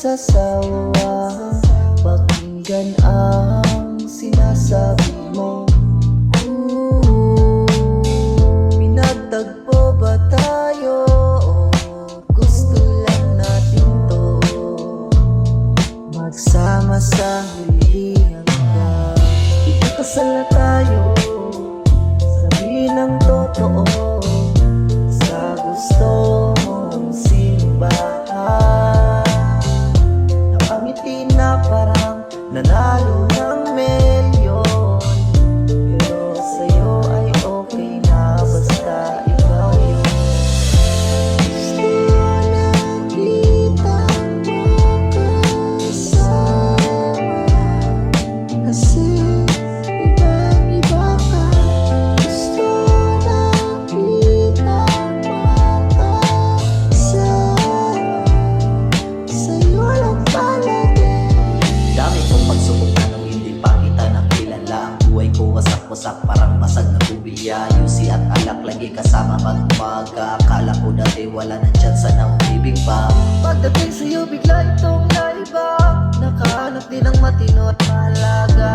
magsasawa pakinggan ang sinasabi mo. Pinagtagpo ba tayo o gusto lang natin to magsama sa huli hanggang ikakasal na tayo? Sabihin ang totoo sa gusto mong simbahan. Nakangiti na parang nanalo ng milyon, pero sa'yo ay okay na basta ikaw yun. Gusto lang kitang makasama kasi ibang-iba ka. Gusto lang kitang makasama sa'yo lang palagi. Dami kong pagsubok na nung hindi pa kita nakilala. Ang buhay ko wasak-wasak parang basag na bubiya. Yusi at alak lagi kasama pag umaga. Akala ko dati wala na chance na umibig pa. Pagdating sa'yo bigla itong naiba, nakahanap din ng matino at mahalaga.